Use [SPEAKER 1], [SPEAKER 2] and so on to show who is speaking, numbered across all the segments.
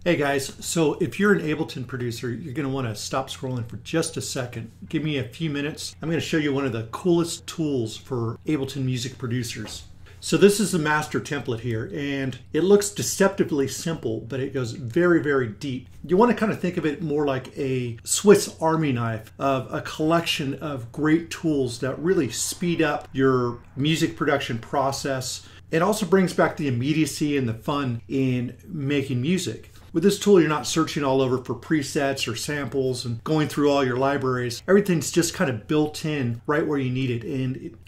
[SPEAKER 1] Hey guys, so if you're an Ableton producer, you're going to want to stop scrolling for just a second. Give me a few minutes. I'm going to show you one of the coolest tools for Ableton music producers. So this is the master template here, and it looks deceptively simple, but it goes very, very deep. You want to kind of think of it more like a Swiss Army knife of a collection of great tools that really speed up your music production process. It also brings back the immediacy and the fun in making music. With this tool, you're not searching all over for presets or samples and going through all your libraries. Everything's just kind of built in right where you need it.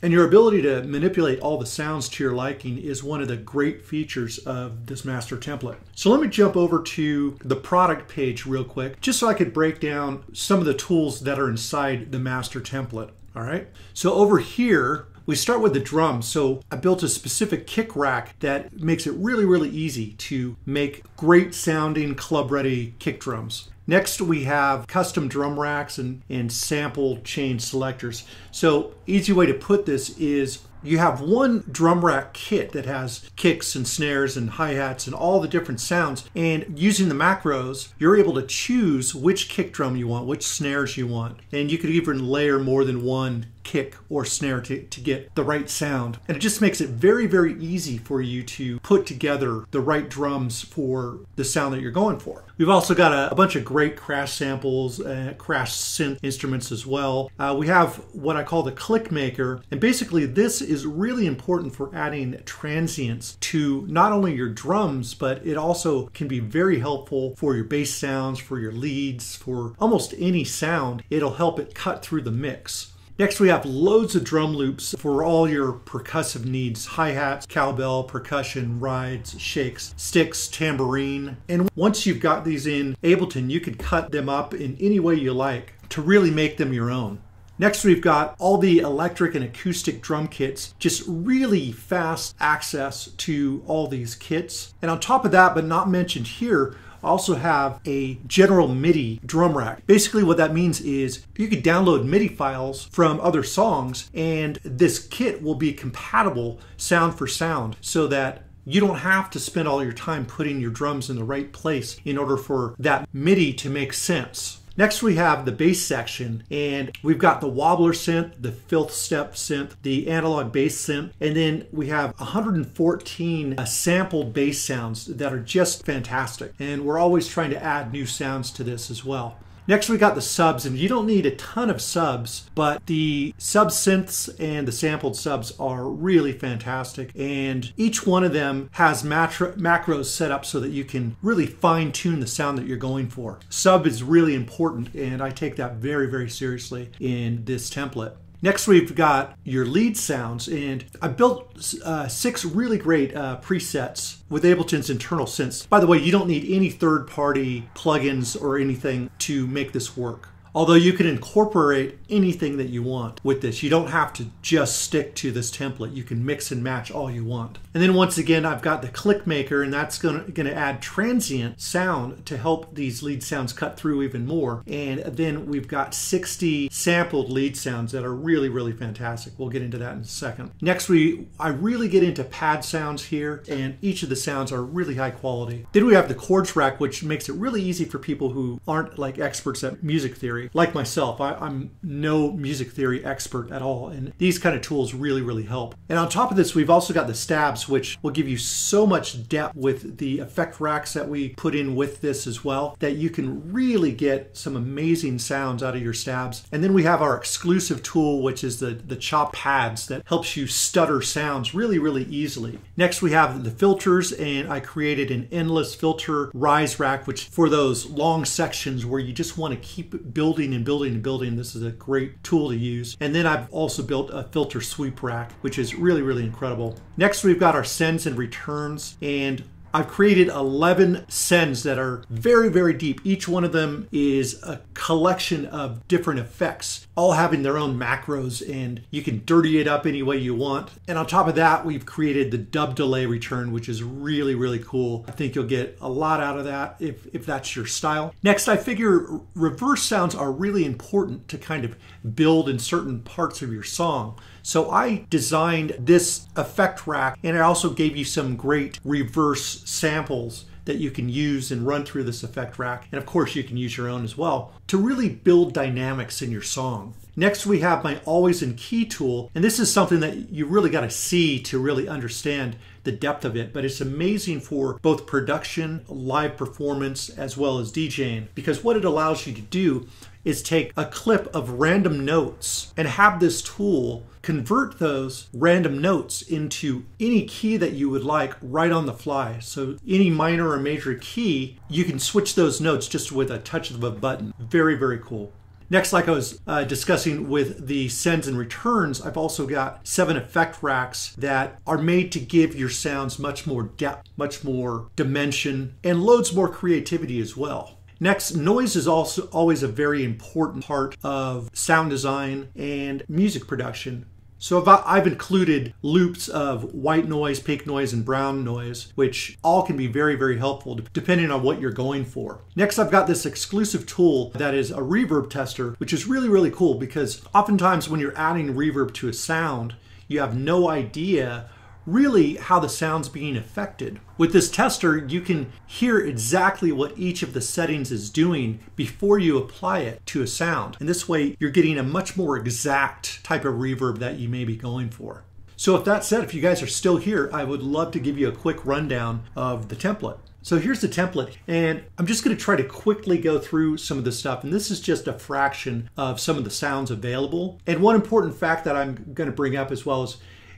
[SPEAKER 1] And your ability to manipulate all the sounds to your liking is one of the great features of this master template. So let me jump over to the product page real quick, just so I could break down some of the tools that are inside the master template. All right. So over here, we start with the drums. So I built a specific kick rack that makes it really, really easy to make great sounding club ready kick drums. Next, we have custom drum racks and sample chain selectors. So easy way to put this is you have one drum rack kit that has kicks and snares and hi-hats and all the different sounds. And using the macros, you're able to choose which kick drum you want, which snares you want. And you could even layer more than one kick or snare to get the right sound. And it just makes it very, very easy for you to put together the right drums for the sound that you're going for. We've also got a bunch of great crash samples, crash synth instruments as well. We have what I call the click maker. And basically this is really important for adding transients to not only your drums, but it also can be very helpful for your bass sounds, for your leads, for almost any sound. It'll help it cut through the mix. Next, we have loads of drum loops for all your percussive needs: hi-hats, cowbell, percussion, rides, shakes, sticks, tambourine. And once you've got these in Ableton, you can cut them up in any way you like to really make them your own. Next, we've got all the electric and acoustic drum kits, just really fast access to all these kits. And on top of that, but not mentioned here, I also have a general MIDI drum rack. Basically what that means is you can download MIDI files from other songs, and this kit will be compatible sound for sound, so that you don't have to spend all your time putting your drums in the right place in order for that MIDI to make sense. Next, we have the bass section, and we've got the wobbler synth, the filth step synth, the analog bass synth, and then we have 114 sampled bass sounds that are just fantastic. And we're always trying to add new sounds to this as well. Next, we got the subs, and you don't need a ton of subs, but the sub synths and the sampled subs are really fantastic. And each one of them has macros set up so that you can really fine tune the sound that you're going for. Sub is really important, and I take that very, very seriously in this template. Next, we've got your lead sounds, and I built 6 really great presets with Ableton's internal synths. By the way, you don't need any third-party plugins or anything to make this work. Although you can incorporate anything that you want with this. You don't have to just stick to this template. You can mix and match all you want. And then once again, I've got the click maker, and that's gonna add transient sound to help these lead sounds cut through even more. And then we've got 60 sampled lead sounds that are really, really fantastic. We'll get into that in a second. Next, I really get into pad sounds here, and each of the sounds are really high quality. Then we have the chords rack, which makes it really easy for people who aren't like experts at music theory. Like myself, I'm no music theory expert at all, and these kind of tools really, really help. And on top of this, we've also got the stabs, which will give you so much depth with the effect racks that we put in with this as well, that you can really get some amazing sounds out of your stabs. And then we have our exclusive tool, which is the chop pads that helps you stutter sounds really, really easily. Next, we have the filters, and I created an endless filter rise rack, which for those long sections where you just want to keep building and building and building, this is a great tool to use. And then I've also built a filter sweep rack, which is really, really incredible. Next, we've got our sends and returns, and I've created 11 sends that are very, very deep. Each one of them is a collection of different effects, all having their own macros, and you can dirty it up any way you want. And on top of that, we've created the dub delay return, which is really, really cool. I think you'll get a lot out of that if that's your style. Next, I figure reverse sounds are really important to kind of build in certain parts of your song. So I designed this effect rack, and I also gave you some great reverse samples that you can use and run through this effect rack. And of course, you can use your own as well to really build dynamics in your song. Next, we have my Always in Key tool. And this is something that you really got to see to really understand the depth of it. But it's amazing for both production, live performance, as well as DJing. Because what it allows you to do is take a clip of random notes and have this tool convert those random notes into any key that you would like right on the fly. So any minor or major key, you can switch those notes just with a touch of a button. Very, very cool. Next, like I was discussing with the sends and returns, I've also got 7 effect racks that are made to give your sounds much more depth, much more dimension, and loads more creativity as well. Next, noise is also always a very important part of sound design and music production. So I've included loops of white noise, pink noise, and brown noise, which all can be very, very helpful depending on what you're going for. Next, I've got this exclusive tool that is a reverb tester, which is really, really cool because oftentimes when you're adding reverb to a sound, you have no idea really how the sound's being affected. With this tester, you can hear exactly what each of the settings is doing before you apply it to a sound. And this way, you're getting a much more exact type of reverb that you may be going for. So with that said, if you guys are still here, I would love to give you a quick rundown of the template. So here's the template, and I'm just going to try to quickly go through some of the stuff. And this is just a fraction of some of the sounds available. And one important fact that I'm going to bring up as well is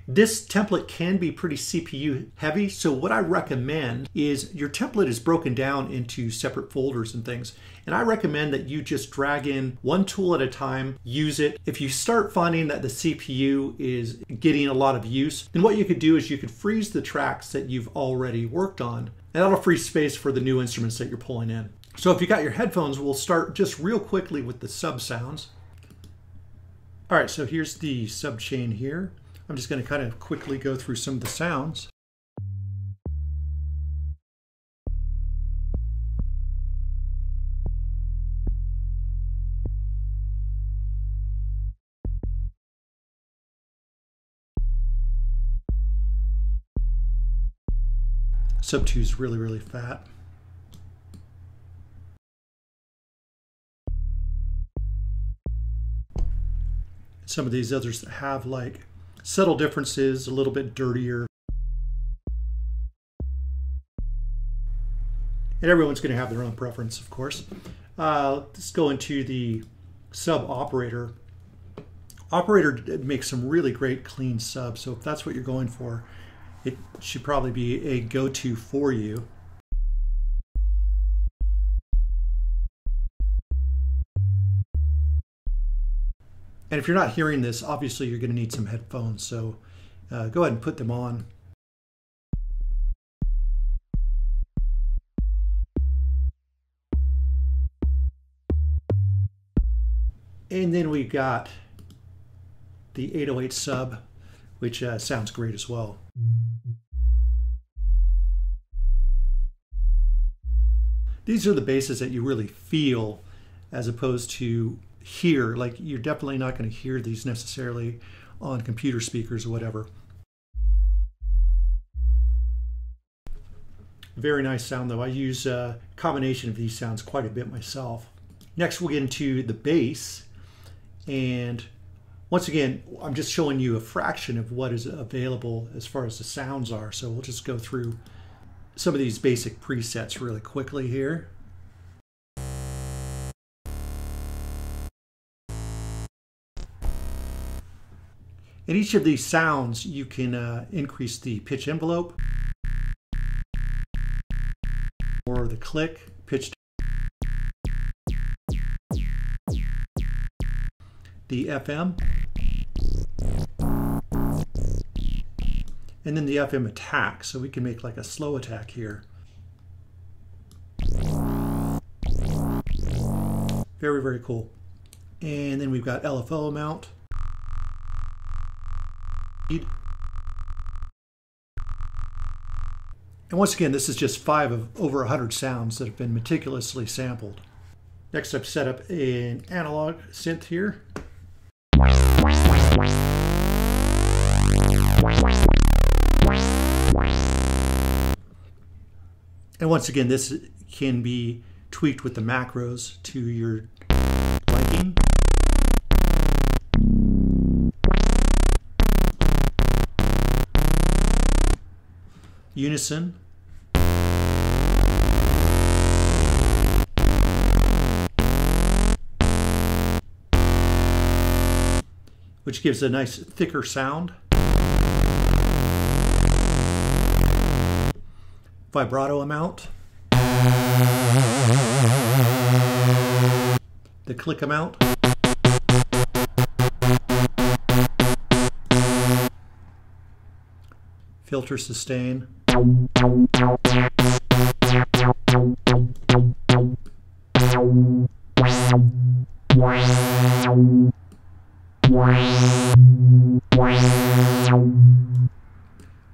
[SPEAKER 1] this template can be pretty CPU heavy, so what I recommend is your template is broken down into separate folders and things. And I recommend that you just drag in one tool at a time, use it. If you start finding that the CPU is getting a lot of use, then what you could do is you could freeze the tracks that you've already worked on, and that'll free space for the new instruments that you're pulling in. So if you got your headphones, we'll start just real quickly with the sub sounds. All right, so here's the sub chain here. I'm just going to kind of quickly go through some of the sounds. Sub 2 is really, really fat. Some of these others have like subtle differences, a little bit dirtier. And everyone's going to have their own preference, of course. Let's go into the sub operator. Operator makes some really great clean subs, so if that's what you're going for, it should probably be a go-to for you. And if you're not hearing this, obviously you're going to need some headphones, so go ahead and put them on. And then we've got the 808 sub, which sounds great as well. These are the basses that you really feel as opposed to hear. Like, you're definitely not going to hear these necessarily on computer speakers or whatever. Very nice sound though. I use a combination of these sounds quite a bit myself. Next we'll get into the bass, and once again I'm just showing you a fraction of what is available as far as the sounds are, so we'll just go through some of these basic presets really quickly here. In each of these sounds, you can increase the pitch envelope or the click, pitch, the FM, and then the FM attack. So we can make like a slow attack here. Very, very cool. And then we've got LFO amount. And once again, this is just 5 of over 100 sounds that have been meticulously sampled. Next, I've set up an analog synth here. And once again, this can be tweaked with the macros to your liking. Unison. Which gives a nice thicker sound. Vibrato amount. The click amount. Filter sustain.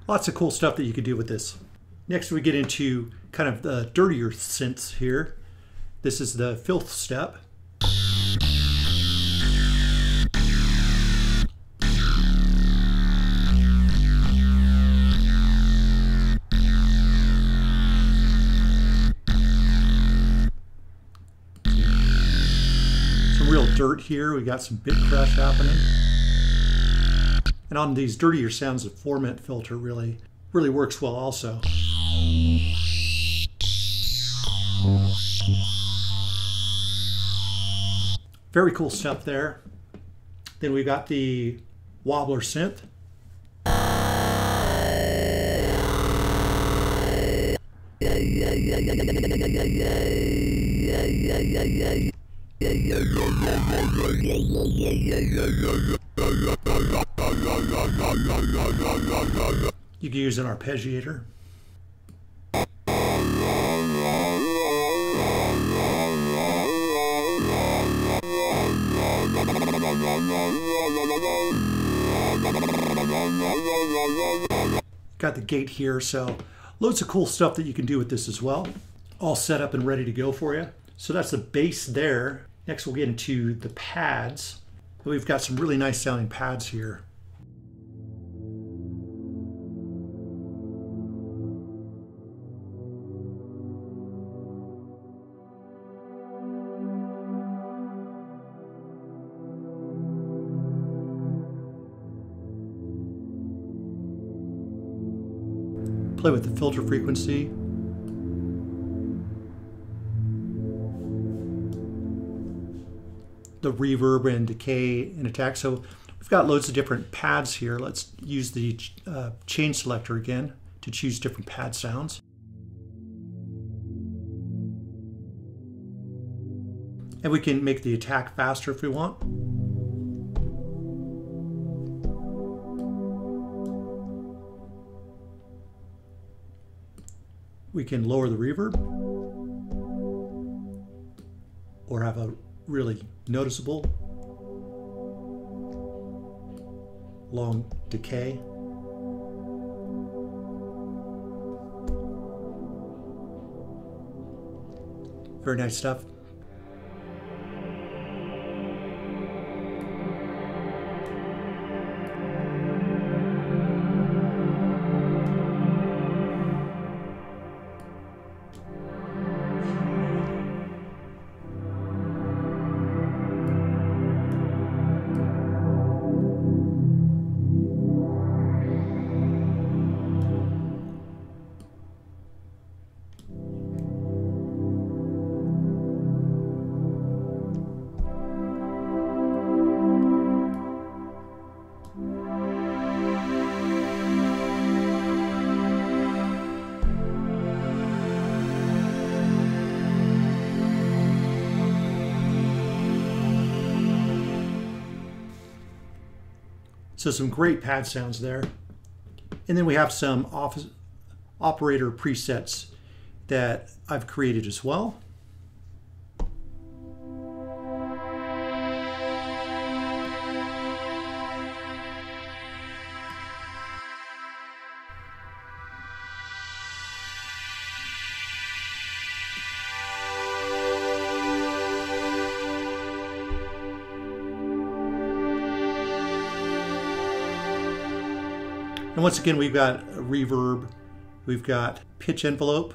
[SPEAKER 1] Lots of cool stuff that you could do with this. Next we get into kind of the dirtier synths here. This is the filth step. Some real dirt here. We got some bit crash happening. And on these dirtier sounds, the format filter really works well also. Very cool stuff there. Then we got the wobbler synth. You can use an arpeggiator. Got the gate here, so loads of cool stuff that you can do with this as well. All set up and ready to go for you. So that's the bass there. Next we'll get into the pads. We've got some really nice sounding pads here. Play with the filter frequency. The reverb and decay and attack. So we've got loads of different pads here. Let's use the chain selector again to choose different pad sounds. And we can make the attack faster if we want. We can lower the reverb or have a really noticeable long decay. Very nice stuff. So some great pad sounds there. And then we have some operator presets that I've created as well. And once again, we've got a reverb, we've got pitch envelope,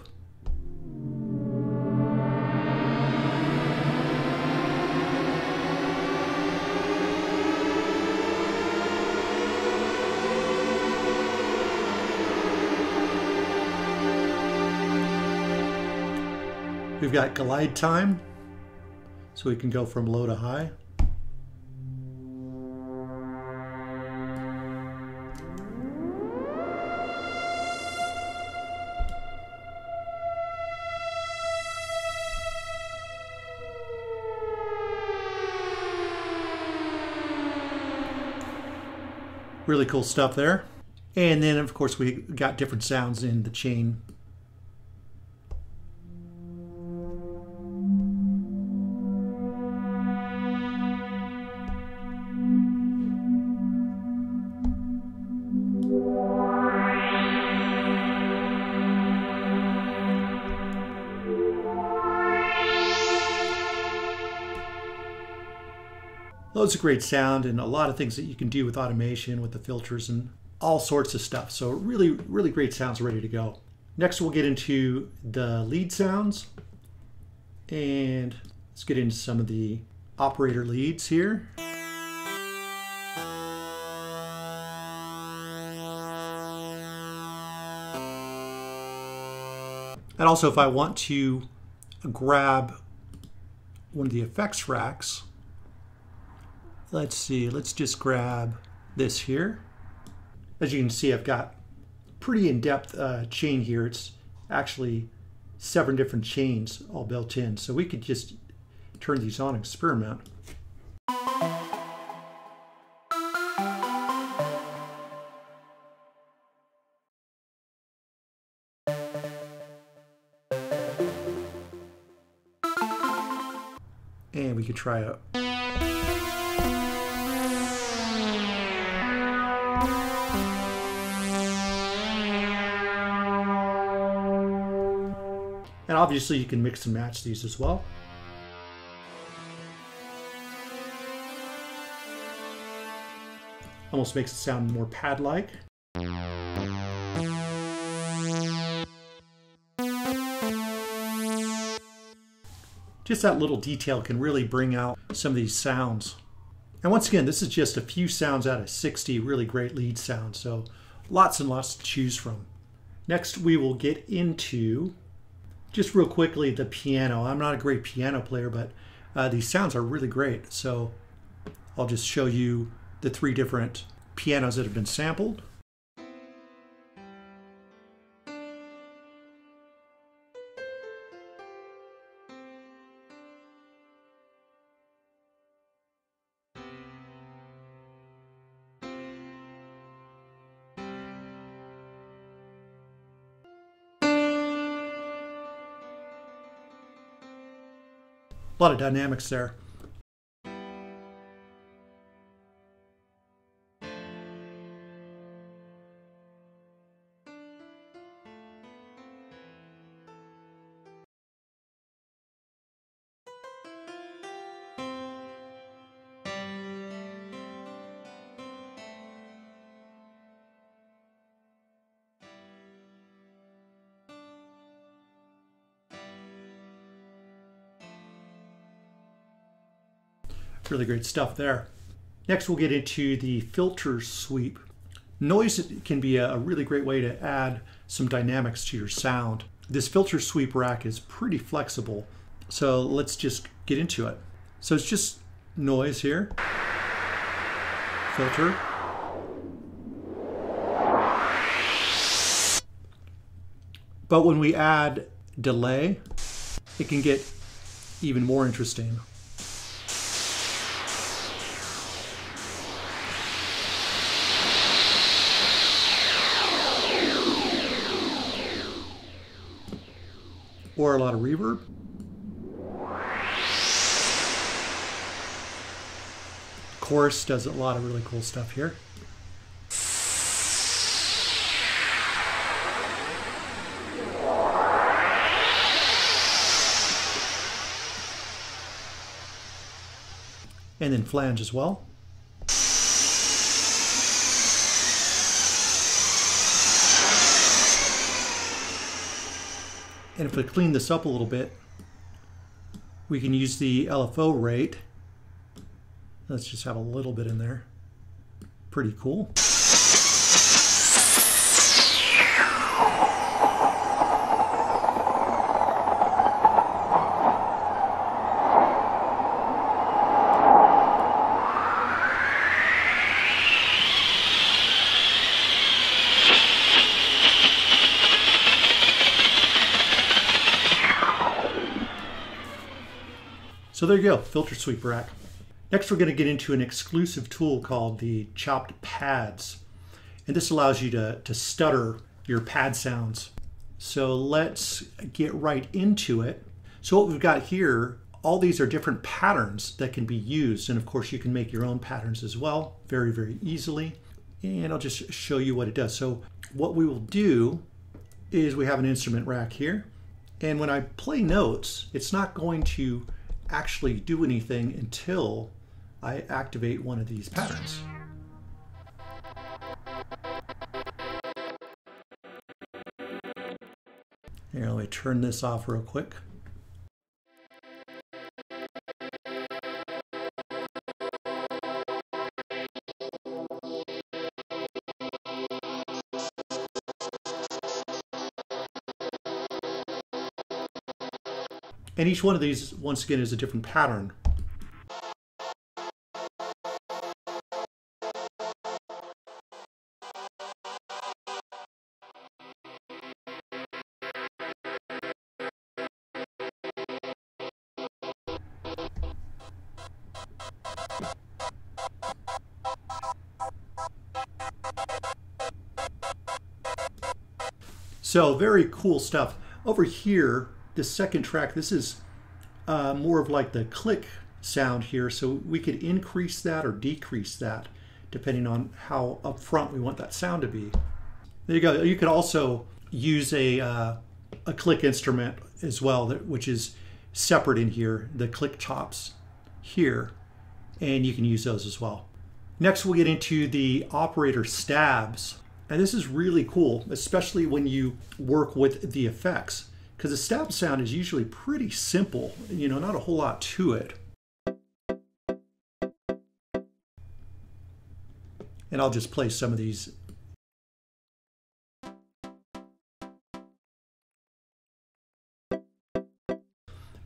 [SPEAKER 1] We've got glide time, so we can go from low to high. Really cool stuff there. And then of course we got different sounds in the chain. Loads of great sound and a lot of things that you can do with automation, with the filters and all sorts of stuff. So really, really great sounds ready to go. Next we'll get into the lead sounds, and let's get into some of the operator leads here. And also if I want to grab one of the effects racks, let's see, let's just grab this here. As you can see, I've got pretty in-depth chain here. It's actually 7 different chains all built in. So we could just turn these on and experiment. And we could try out. And obviously you can mix and match these as well. Almost makes it sound more pad-like. Just that little detail can really bring out some of these sounds. And once again, this is just a few sounds out of 60 really great lead sounds, so lots and lots to choose from. Next we will get into, just real quickly, the piano. I'm not a great piano player, but these sounds are really great. So I'll just show you the 3 different pianos that have been sampled. A lot of dynamics there. Really great stuff there. Next we'll get into the filter sweep. Noise can be a really great way to add some dynamics to your sound. This filter sweep rack is pretty flexible, so let's just get into it. So it's just noise here, filter, but when we add delay, it can get even more interesting. Or a lot of reverb. Chorus does a lot of really cool stuff here. And then flange as well. And if we clean this up a little bit, we can use the LFO rate. Let's just have a little bit in there. Pretty cool. So there you go, filter sweep rack. Next, we're going to get into an exclusive tool called the chopped pads. And this allows you to stutter your pad sounds. So let's get right into it. So what we've got here, all these are different patterns that can be used. And of course, you can make your own patterns as well, very, very easily. And I'll just show you what it does. So what we will do is we have an instrument rack here. And when I play notes, it's not going to actually do anything until I activate one of these patterns. Here, let me turn this off real quick. And each one of these, once again, is a different pattern. So very cool stuff. Over here, this second track, this is more of like the click sound here. So we could increase that or decrease that depending on how upfront we want that sound to be. There you go. You could also use a click instrument as well, which is separate in here, the click chops here, and you can use those as well. Next, we'll get into the operator stabs. And this is really cool, especially when you work with the effects, because the stab sound is usually pretty simple, you know, not a whole lot to it. And I'll just play some of these.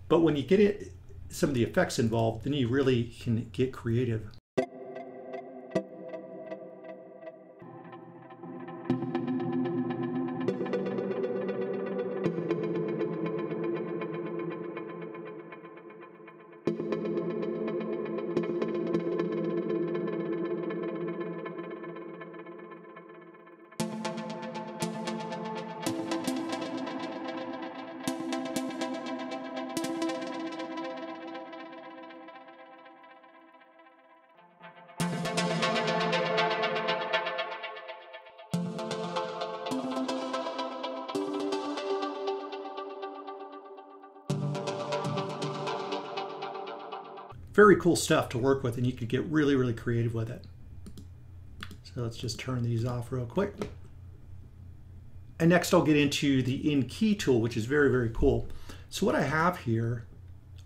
[SPEAKER 1] But when you get some of the effects involved, then you really can get creative. Very cool stuff to work with, and you could get really, really creative with it. So let's just turn these off real quick. And next I'll get into the in-key tool, which is very, very cool. So what I have here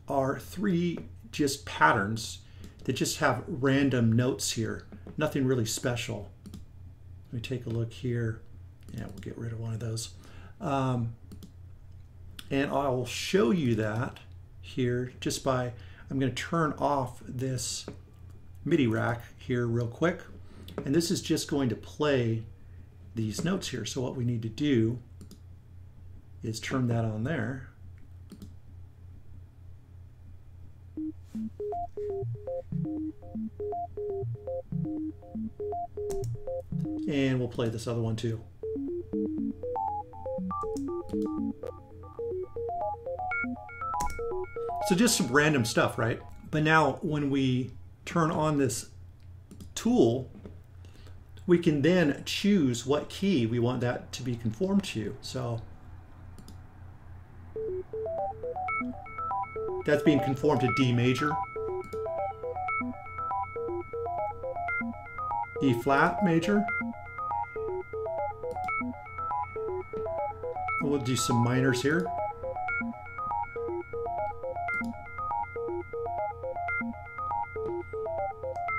[SPEAKER 1] are 3 just patterns that just have random notes here. Nothing really special. Let me take a look here. Yeah, we'll get rid of one of those. And I'll show you that here just by, I'm going to turn off this MIDI rack here real quick. And this is just going to play these notes here. So what we need to do is turn that on there. And we'll play this other one too. So just some random stuff, right? But now when we turn on this tool, we can then choose what key we want that to be conformed to. So that's being conformed to D major, E flat major. We'll do some minors here.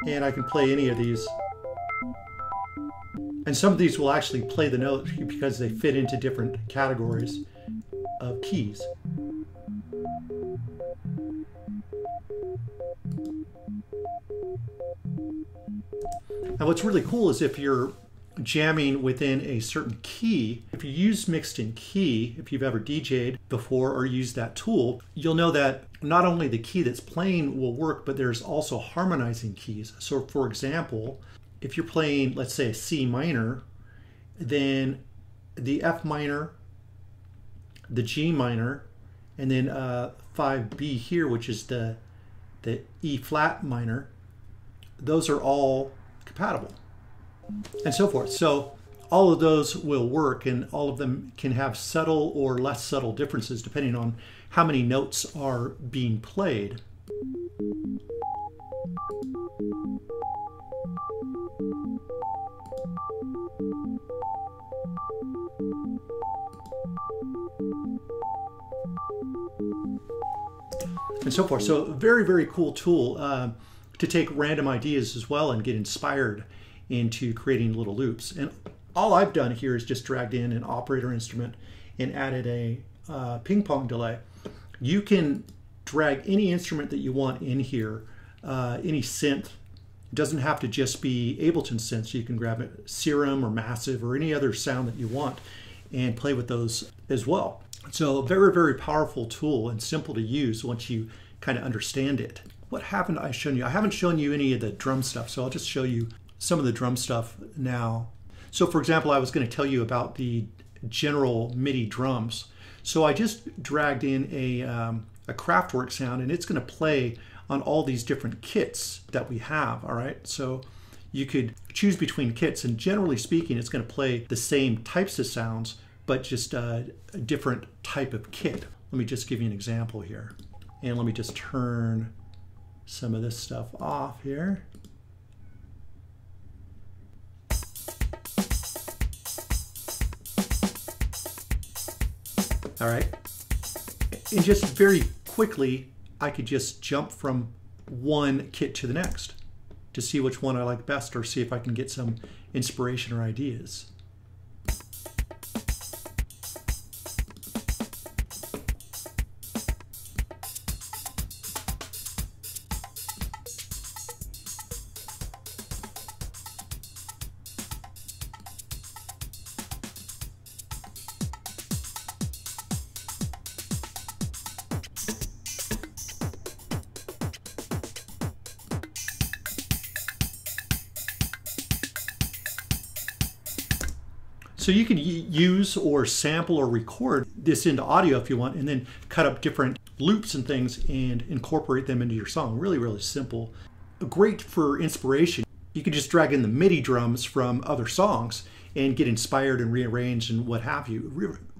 [SPEAKER 1] And I can play any of these. And some of these will actually play the note because they fit into different categories of keys. Now what's really cool is if you're jamming within a certain key, if you use mixed in key, if you've ever DJ'd before or used that tool, you'll know that not only the key that's playing will work, but there's also harmonizing keys. So for example, if you're playing, let's say, a C minor, then the F minor, the G minor, and then 5B here, which is the E flat minor, those are all compatible, and so forth. So all of those will work, and all of them can have subtle or less subtle differences depending on how many notes are being played. And so forth. So very, very cool tool to take random ideas as well and get inspired into creating little loops. And all I've done here is just dragged in an operator instrument and added a ping pong delay. You can drag any instrument that you want in here, any synth. It doesn't have to just be Ableton synths. You can grab a Serum or Massive or any other sound that you want and play with those as well. So very, very powerful tool and simple to use once you kind of understand it. What haven't I shown you? I haven't shown you any of the drum stuff, so I'll just show you some of the drum stuff now. So for example, I was going to tell you about the general MIDI drums. So I just dragged in a Kraftwerk sound, and it's going to play on all these different kits that we have, all right? So you could choose between kits, and generally speaking, it's going to play the same types of sounds, but just a different type of kit. Let me just give you an example here. And let me just turn some of this stuff off here. All right. And just very quickly, I could just jump from one kit to the next to see which one I like best or see if I can get some inspiration or ideas. So you can use or sample or record this into audio if you want, and then cut up different loops and things and incorporate them into your song. Really, really simple. Great for inspiration. You can just drag in the MIDI drums from other songs and get inspired and rearrange and what have you.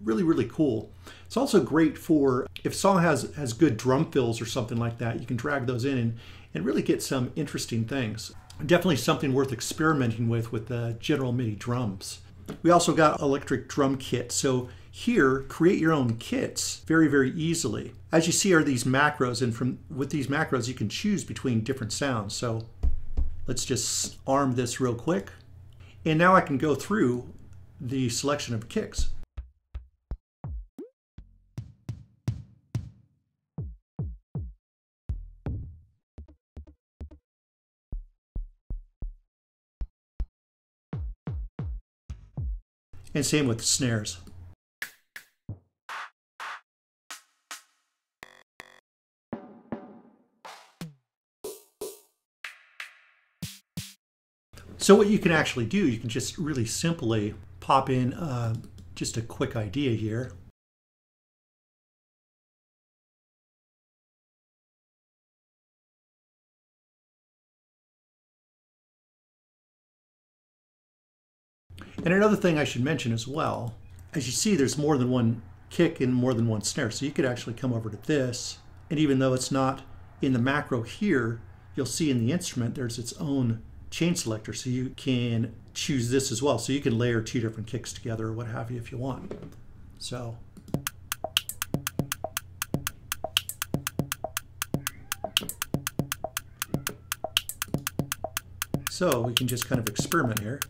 [SPEAKER 1] Really, really cool. It's also great for if a song has good drum fills or something like that, you can drag those in and really get some interesting things. Definitely something worth experimenting with the general MIDI drums. We also got electric drum kit. So here, create your own kits very, very easily. As you see are these macros, and with these macros, you can choose between different sounds. So let's just arm this real quick. And now I can go through the selection of kicks. And same with the snares. So what you can actually do, you can just really simply pop in just a quick idea here. And another thing I should mention as well, as you see, there's more than one kick and more than one snare. So you could actually come over to this, and even though it's not in the macro here, you'll see in the instrument there's its own chain selector. So you can choose this as well. So you can layer two different kicks together or what have you if you want. So we can just kind of experiment here.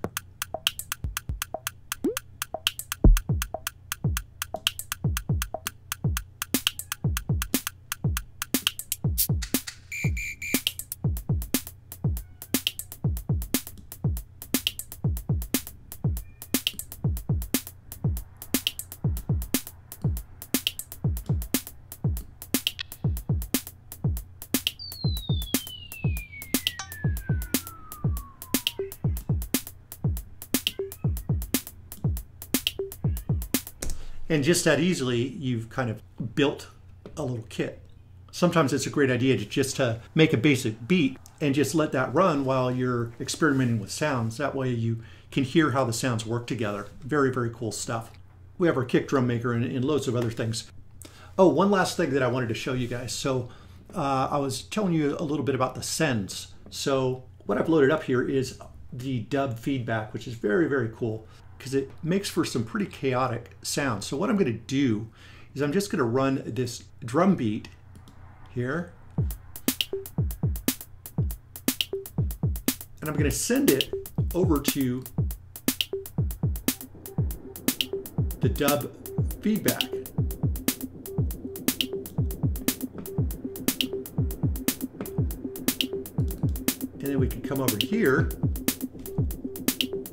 [SPEAKER 1] And just that easily, you've kind of built a little kit. Sometimes it's a great idea to make a basic beat and just let that run while you're experimenting with sounds. That way you can hear how the sounds work together. Very, very cool stuff. We have our kick drum maker and loads of other things. Oh, one last thing that I wanted to show you guys. So I was telling you a little bit about the sends. So what I've loaded up here is the dub feedback, which is very, very cool because it makes for some pretty chaotic sounds. So what I'm going to do is I'm just going to run this drum beat here. And I'm going to send it over to the dub feedback. And then we can come over here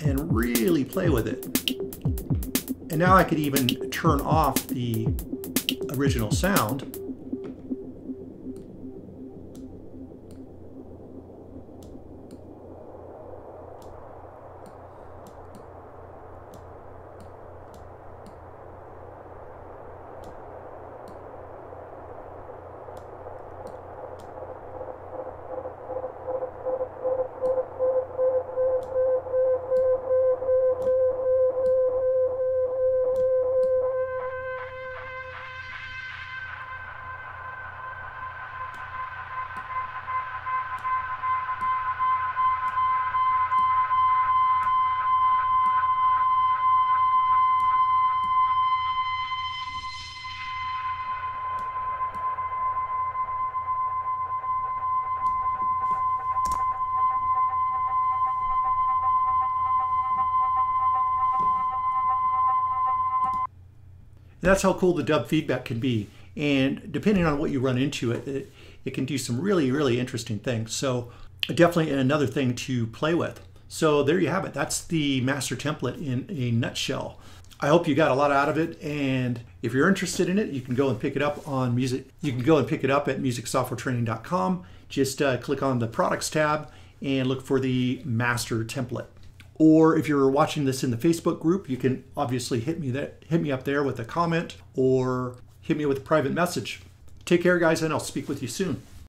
[SPEAKER 1] and really play with it. And now I could even turn off the original sound. That's how cool the dub feedback can be. And depending on what you run into it, it can do some really, really interesting things. So definitely another thing to play with. So there you have it. That's the master template in a nutshell. I hope you got a lot out of it. And if you're interested in it, you can go and pick it up on music. You can go and pick it up at musicsoftwaretraining.com. Just click on the products tab and look for the master template. Or if you're watching this in the Facebook group, you can obviously hit me up there with a comment or hit me with a private message. Take care, guys, and I'll speak with you soon.